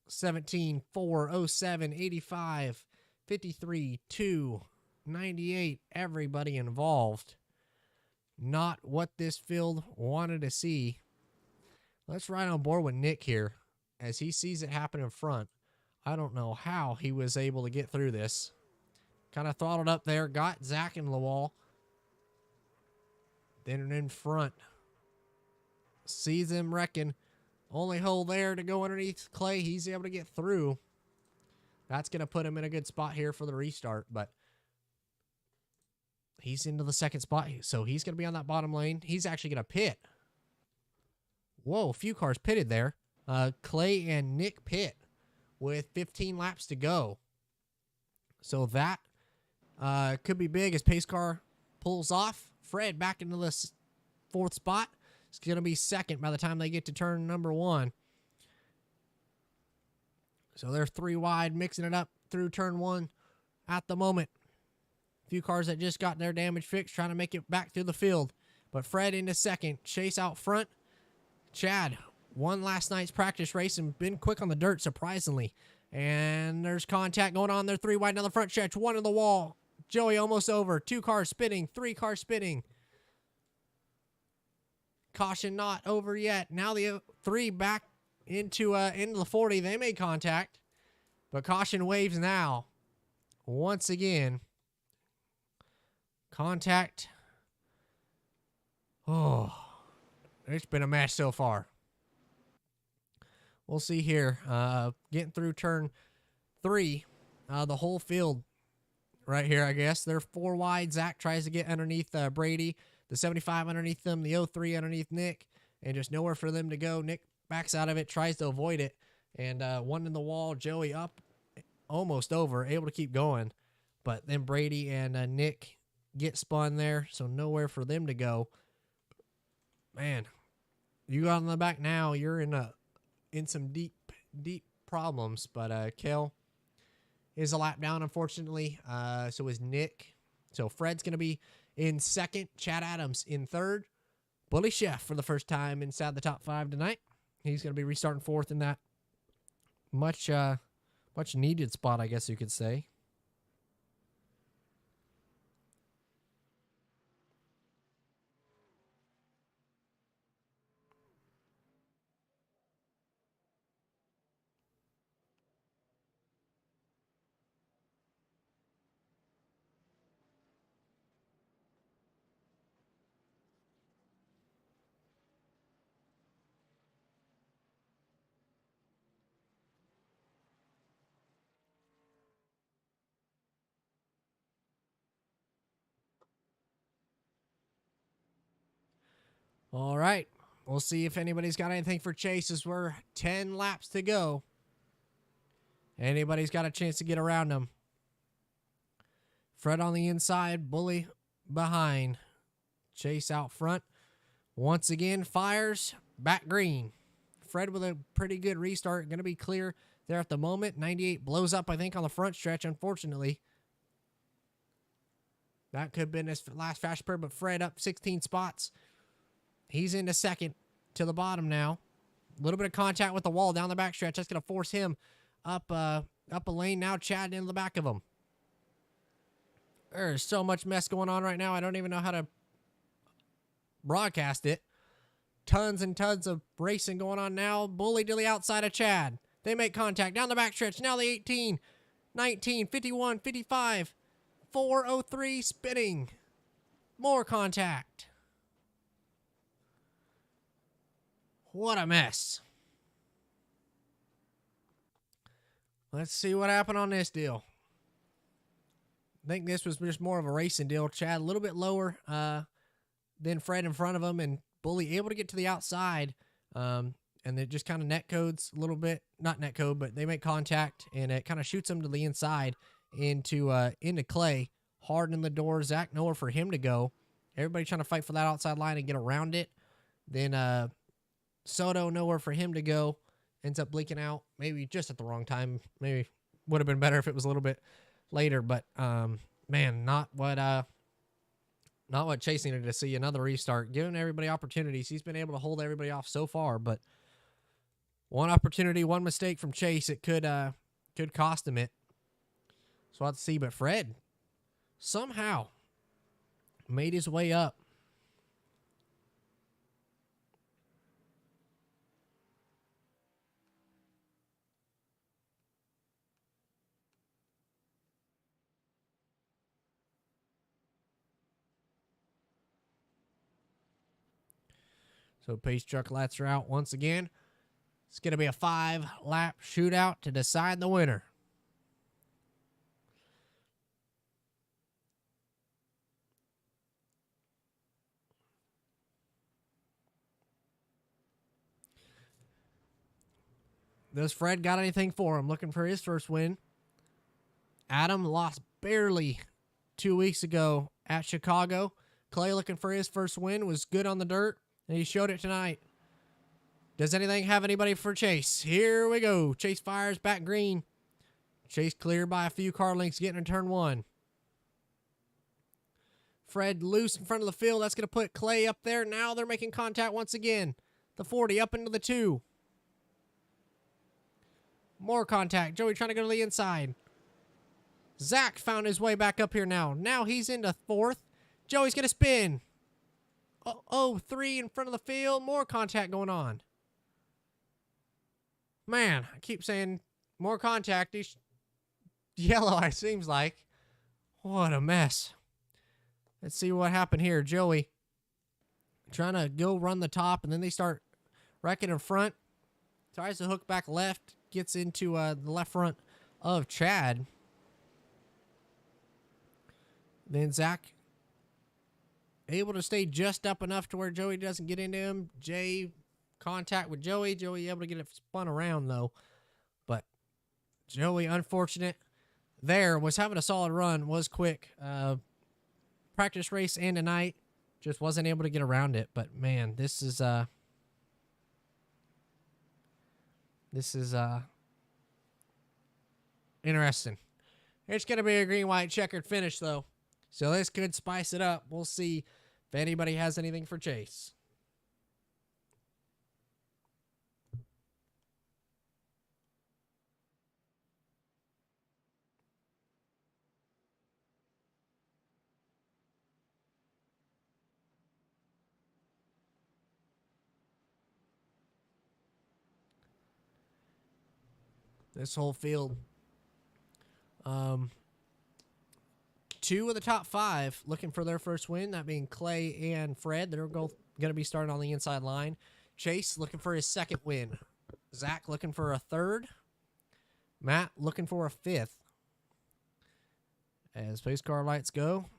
17, 4, 07, 85, 53, 2, 98. Everybody involved. Not what this field wanted to see. Let's ride on board with Nick here as he sees it happen in front. I don't know how he was able to get through this. Kind of throttled up there, got Zach in the wall. Then in front. Sees him wrecking. Only hole there to go underneath Clay. He's able to get through. That's going to put him in a good spot here for the restart, but he's into the second spot, so he's going to be on that bottom lane. He's actually going to pit. Whoa, a few cars pitted there. Clay and Nick pit with 15 laps to go. So that could be big as pace car pulls off. Fred back into the fourth spot. It's going to be second by the time they get to turn number 1. So they're 3 wide, mixing it up through turn 1 at the moment. A few cars that just got their damage fixed, trying to make it back through the field. But Fred into second. Chase out front. Chad won last night's practice race and been quick on the dirt, surprisingly. And there's contact going on. They're 3 wide down the front stretch. 1 in the wall. Joey almost over. 2 cars spinning. 3 cars spinning. Caution not over yet. Now the 3 back into the 40. They made contact. But caution waves now. Once again. Contact. Oh. It's been a mess so far. We'll see here. Getting through turn 3. The whole field right here, I guess. They're 4 wide. Zach tries to get underneath Brady. The 75 underneath them. The 03 underneath Nick. And just nowhere for them to go. Nick backs out of it. Tries to avoid it. And 1 in the wall. Joey up. Almost over. Able to keep going. But then Brady and Nick get spun there. So nowhere for them to go. Man. You got on the back now. You're in some deep problems. But Kale is a lap down, unfortunately. So is Nick. So Fred's going to be in second. Chad Adams in third. Bully Chef for the first time inside the top 5 tonight. He's going to be restarting fourth in that much needed spot, I guess you could say. All right. We'll see if anybody's got anything for Chase as we're 10 laps to go. Anybody's got a chance to get around him. Fred on the inside, Bully behind. Chase out front. Once again, fires back green. Fred with a pretty good restart. Going to be clear there at the moment. 98 blows up, I think, on the front stretch, unfortunately. That could have been his last fast spur, but Fred up 16 spots. He's into second to the bottom now. A little bit of contact with the wall down the backstretch. That's going to force him up a lane. Now Chad into the back of him. There's so much mess going on right now. I don't even know how to broadcast it. Tons and tons of racing going on now. Bully to the outside of Chad. They make contact down the backstretch. Now the 18, 19, 51, 55, 403 spinning. More contact. What a mess. Let's see what happened on this deal. I think this was just more of a racing deal. Chad a little bit lower than Fred in front of him, and Bully able to get to the outside. And it just kind of net codes a little bit. Not net code, but they make contact, and it kind of shoots them to the inside into Clay. Hardening the door. Zach nowhere for him to go. Everybody trying to fight for that outside line and get around it. Then Soto nowhere for him to go. Ends up blinking out. Maybe just at the wrong time. Maybe would have been better if it was a little bit later. But man, not what Chase needed to see. Another restart, giving everybody opportunities. He's been able to hold everybody off so far, but One opportunity, one mistake from Chase. It could cost him it. So we'll have to see. But Fred somehow made his way up. So pace truck lights are out once again. It's going to be a 5-lap shootout to decide the winner. Does Fred got anything for him? Looking for his first win. Adam lost barely 2 weeks ago at Chicago. Clay looking for his first win. Was good on the dirt, and he showed it tonight. Does anything have anybody for Chase? Here we go. Chase fires back green. Chase cleared by a few car lengths getting in turn 1. Fred loose in front of the field. That's going to put Clay up there. Now they're making contact once again. The 40 up into the 2. More contact. Joey trying to go to the inside. Zach found his way back up here now. Now he's into 4th. Joey's going to spin. Oh, 3 in front of the field. More contact going on. Man, I keep saying more contact. He's yellow, it seems like. What a mess. Let's see what happened here. Joey trying to go run the top, and then they start wrecking in front. Tries to hook back left. Gets into the left front of Chad. Then Zach able to stay just up enough to where Joey doesn't get into him. Jay contact with Joey. Joey able to get it spun around, though. But Joey, unfortunate there, was having a solid run, was quick. Practice race and tonight, just wasn't able to get around it. But, man, this is interesting. It's going to be a green-white checkered finish, though. So this could spice it up. We'll see if anybody has anything for Chase. This whole field. 2 of the top 5 looking for their first win, that being Clay and Fred. They're both going to be starting on the inside line. Chase looking for his second win. Zach looking for a 3rd. Matt looking for a 5th. As pace car lights go,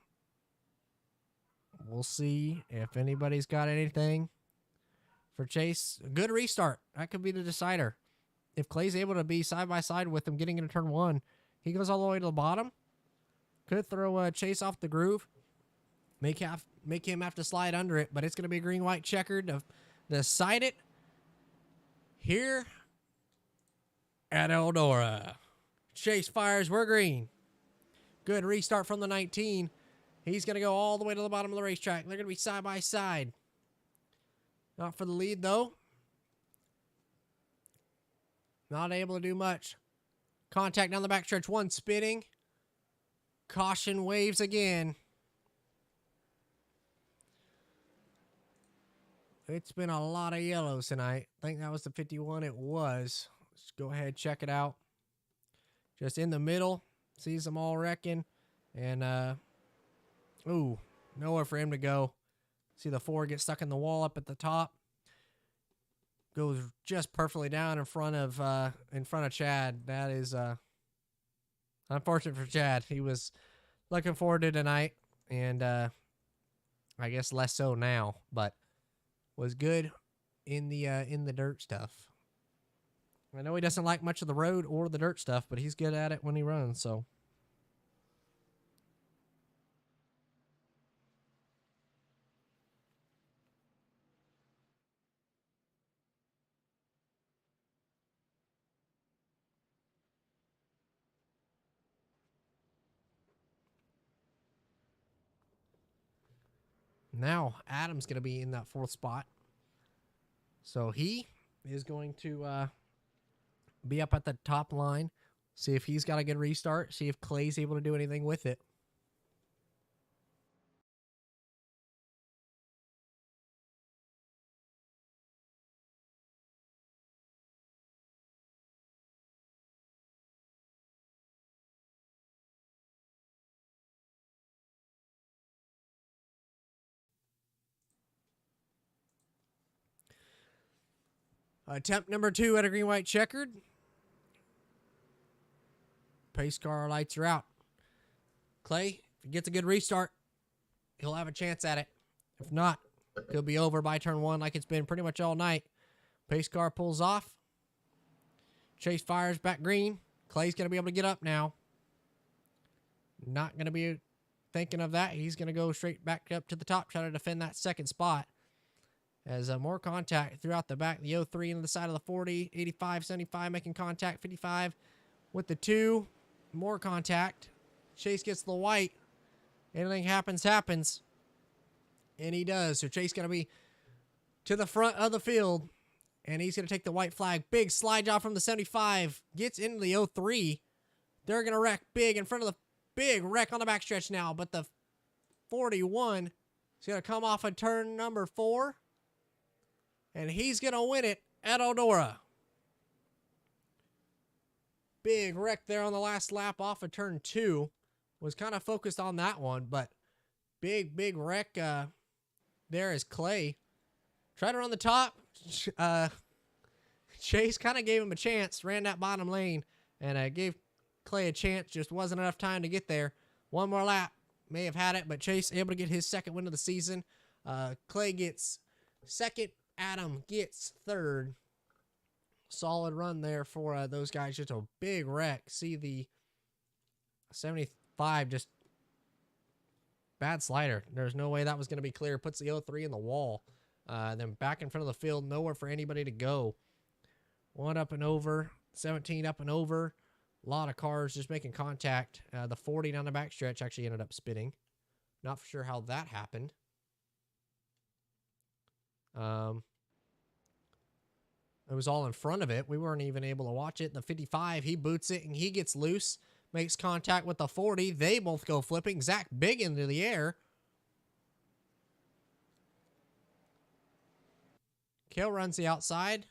we'll see if anybody's got anything for Chase. A good restart. That could be the decider. If Clay's able to be side by side with him getting into turn 1, he goes all the way to the bottom. Could throw Chase off the groove. Make him have to slide under it, but it's going to be green-white checkered to decide it here at Eldora. Chase fires. We're green. Good restart from the 19. He's going to go all the way to the bottom of the racetrack. They're going to be side by side. Not for the lead, though. Not able to do much. Contact down the backstretch. 1 spinning. Caution waves again. It's been a lot of yellows tonight. I think that was the 51. It was. Let's go ahead, check it out. Just in the middle. Sees them all wrecking. And, ooh, nowhere for him to go. See the 4 get stuck in the wall up at the top. Goes just perfectly down in front of Chad. That is unfortunate for Chad. He was looking forward to tonight, and I guess less so now, but was good in the dirt stuff. I know he doesn't like much of the road or the dirt stuff, but he's good at it when he runs, so. Now, Adam's going to be in that 4th spot. So he is going to be up at the top line. See if he's got a good restart. See if Clay's able to do anything with it. Attempt number 2 at a green-white checkered. Pace car lights are out. Clay, if he gets a good restart, he'll have a chance at it. If not, he'll be over by turn 1 like it's been pretty much all night. Pace car pulls off. Chase fires back green. Clay's going to be able to get up now. Not going to be thinking of that. He's going to go straight back up to the top, try to defend that second spot. As more contact throughout the back. The 03 into the side of the 40. 85, 75 making contact. 55 with the 2. More contact. Chase gets the white. Anything happens, happens. And he does. So Chase going to be to the front of the field. And he's going to take the white flag. Big slide job from the 75. Gets into the 03. They're going to wreck big in front of the big wreck on the backstretch now. But the 41 is going to come off of turn number 4. And he's going to win it at Eldora. Big wreck there on the last lap off of turn 2. Was kind of focused on that one, but big wreck there is Clay. Tried to run the top. Chase kind of gave him a chance. Ran that bottom lane and gave Clay a chance. Just wasn't enough time to get there. One more lap. May have had it, but Chase able to get his second win of the season. Clay gets second. Adam gets third. Solid run there for those guys. Just a big wreck. See the 75 just bad slider. There's no way that was going to be clear. Puts the 03 in the wall. Then back in front of the field. Nowhere for anybody to go. 1 up and over. 17 up and over. A lot of cars just making contact. The 40 down the backstretch actually ended up spinning. Not for sure how that happened. It was all in front of it. We weren't even able to watch it. The 55, he boots it and he gets loose. Makes contact with the 40. They both go flipping. Zach big into the air. Kale runs the outside.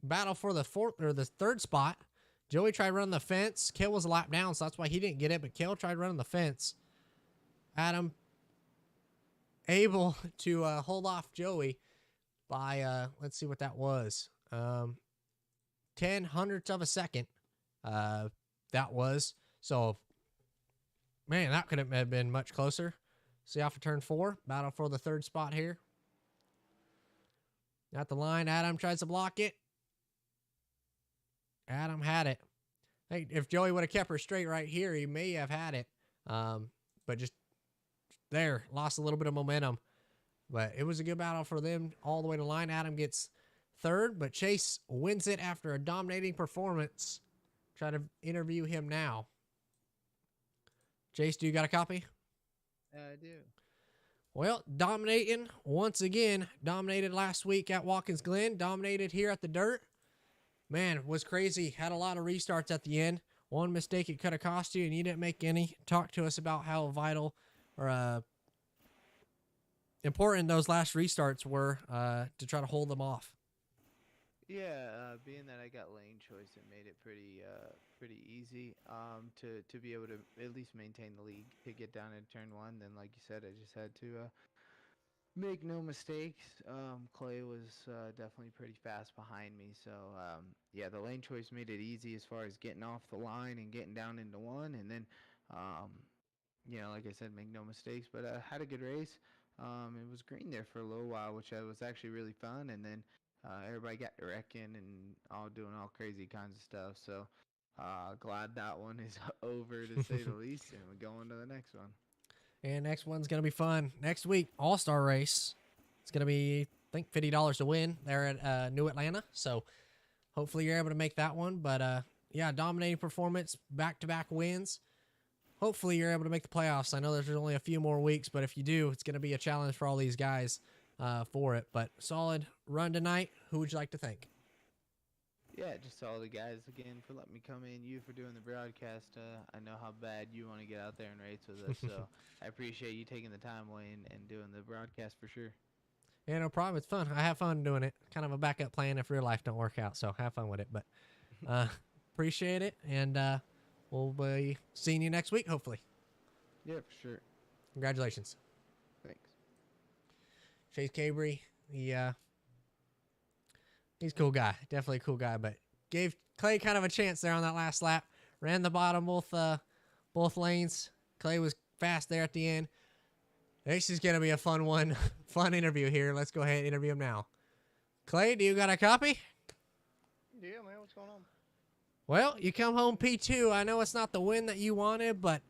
Battle for the third spot. Joey tried running the fence. Kale was a lap down, so that's why he didn't get it. But Kale tried running the fence. Adam able to hold off Joey by, let's see what that was. 10 hundredths of a second. That was. So, man, that could have been much closer. See off of turn 4. Battle for the third spot here. At the line, Adam tries to block it. Adam had it. Hey, if Joey would have kept her straight right here, he may have had it. But just there, lost a little bit of momentum. But it was a good battle for them all the way to the line. Adam gets third, but Chase wins it after a dominating performance. Try to interview him now. Chase, do you got a copy? I do. Well, dominating once again. Dominated last week at Watkins Glen. Dominated here at the dirt. Man, was crazy. Had a lot of restarts at the end. One mistake it could have cost you, and you didn't make any. Talk to us about how vital or important those last restarts were to try to hold them off. Yeah, being that I got lane choice, it made it pretty easy to be able to at least maintain the lead to get down in turn 1. Then, like you said, I just had to make no mistakes. Clay was definitely pretty fast behind me, so yeah, the lane choice made it easy as far as getting off the line and getting down into 1, and then you know, like I said, make no mistakes. But I had a good race. It was green there for a little while, which was actually really fun, and then everybody got wrecking and all doing all crazy kinds of stuff. So glad that one is over, to say the least, and we're going to the next one. And next one's going to be fun. Next week, All-Star Race. It's going to be, I think, $50 to win there at New Atlanta. So hopefully you're able to make that one. But yeah, dominating performance, back-to-back wins. Hopefully you're able to make the playoffs. I know there's only a few more weeks, but if you do, it's going to be a challenge for all these guys. for it. But solid run tonight. Who would you like to thank? Yeah, just all the guys again for letting me come in. You for doing the broadcast. I know how bad you want to get out there and race with us, so I appreciate you taking the time away and doing the broadcast for sure. Yeah, no problem. It's fun. I have fun doing it. Kind of a backup plan if real life don't work out. So have fun with it. But appreciate it, and we'll be seeing you next week, hopefully. Yeah, for sure. Congratulations. Thanks. Chase Cabry, he's a cool guy. Definitely a cool guy, but gave Clay kind of a chance there on that last lap. Ran the bottom both lanes. Clay was fast there at the end. This is going to be a fun one. Fun interview here. Let's go ahead and interview him now. Clay, do you got a copy? Yeah, man, what's going on? Well, you come home P2. I know it's not the win that you wanted, but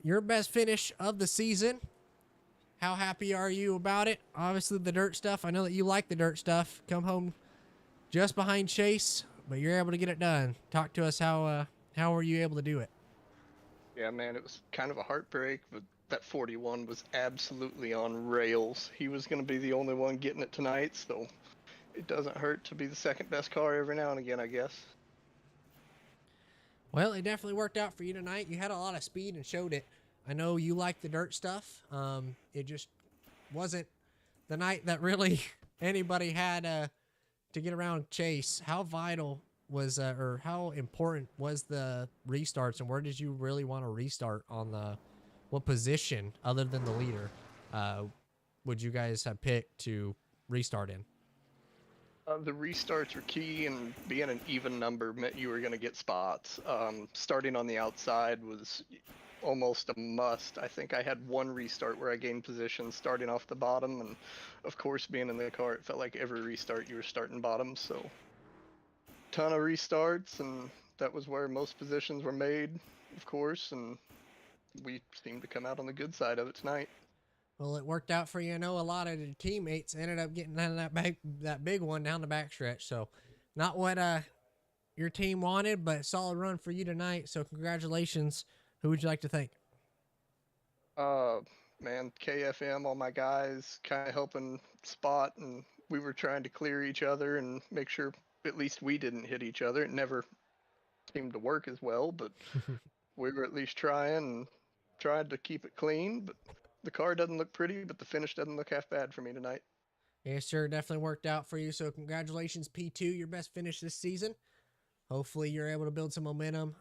your best finish of the season. How happy are you about it? Obviously, the dirt stuff. I know that you like the dirt stuff. Come home just behind Chase, but you're able to get it done. Talk to us how were you able to do it? Yeah, man, it was kind of a heartbreak, but that 41 was absolutely on rails. He was going to be the only one getting it tonight, so it doesn't hurt to be the second best car every now and again, I guess. Well, it definitely worked out for you tonight. You had a lot of speed and showed it. I know you like the dirt stuff. It just wasn't the night that really anybody had to get around Chase. How vital was or how important was the restarts, and where did you really want to restart on what position other than the leader would you guys have picked to restart in? The restarts were key, and being an even number meant you were going to get spots. Starting on the outside was almost a must. I think I had one restart where I gained position starting off the bottom, and of course, being in the car, it felt like every restart you were starting bottom, so ton of restarts, and that was where most positions were made, of course, and we seemed to come out on the good side of it tonight. Well, it worked out for you. I know a lot of the teammates ended up getting out of that big one down the backstretch. So, not what your team wanted, but solid run for you tonight. So, congratulations. Who would you like to thank? Man, KFM, all my guys, kind of helping spot, and we were trying to clear each other and make sure at least we didn't hit each other. It never seemed to work as well, but we were at least trying and tried to keep it clean. But the car doesn't look pretty, but the finish doesn't look half bad for me tonight. Yes, sir. Definitely worked out for you. So, congratulations, P2, your best finish this season. Hopefully, you're able to build some momentum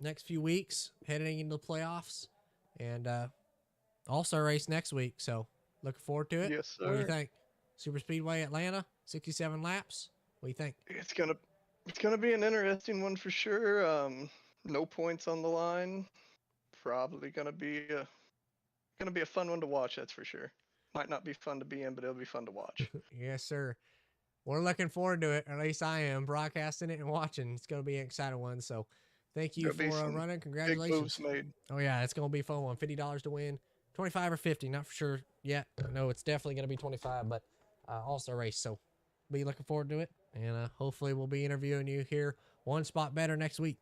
next few weeks, heading into the playoffs, and All-Star race next week. So, looking forward to it. Yes, sir. What do you think? Super Speedway Atlanta, 67 laps. What do you think? It's gonna be an interesting one for sure. No points on the line. Probably gonna be a fun one to watch. That's for sure. Might not be fun to be in, but it'll be fun to watch. Yes, sir. We're looking forward to it. At least I am broadcasting it and watching. It's going to be an exciting one. So, thank you There'll be for some running. big Congratulations. moves made. Oh yeah, it's going to be a fun one. $50 to win. 25 or 50, not for sure yet. I know it's definitely going to be 25, but All-Star race. So, be looking forward to it, and hopefully we'll be interviewing you here one spot better next week.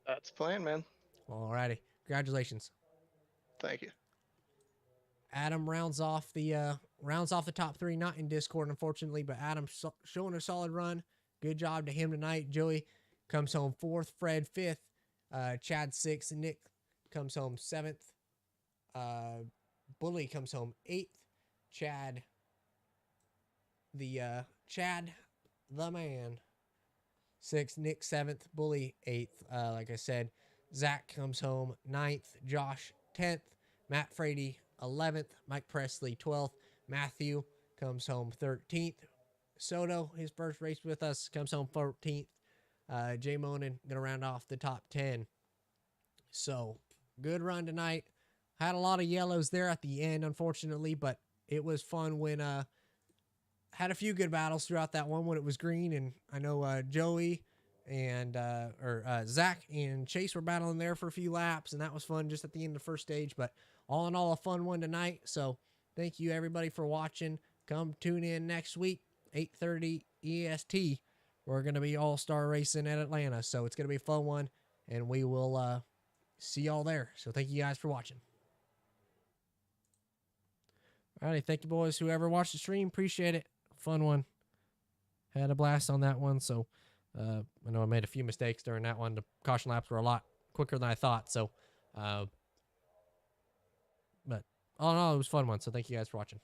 That's the plan, man. Alrighty, congratulations. Thank you. Adam rounds off the top three, not in Discord unfortunately, but Adam showing a solid run. Good job to him tonight. Joey comes home fourth, Fred fifth, Chad sixth, Nick comes home seventh, Bully comes home eighth, Chad the man sixth, Nick seventh, Bully eighth. Like I said, Zach comes home ninth, Josh 10th, Matt Frady 11th, Mike Presley 12th, Matthew comes home 13th, Soto, his first race with us, comes home 14th, Jay Monin gonna round off the top 10. So good run tonight. Had a lot of yellows there at the end, unfortunately, but it was fun when had a few good battles throughout that one when it was green, and I know Joey and Zach and Chase were battling there for a few laps, and that was fun just at the end of the first stage. But all in all, a fun one tonight. So thank you everybody for watching. Come tune in next week, 8:30 EST. We're gonna be All-Star racing at Atlanta, so it's gonna be a fun one, and we will see y'all there. So thank you guys for watching. Alrighty, thank you, boys. Whoever watched the stream, appreciate it. Fun one. Had a blast on that one. So I know I made a few mistakes during that one. The caution laps were a lot quicker than I thought. So, but all in all, it was a fun one. So thank you guys for watching.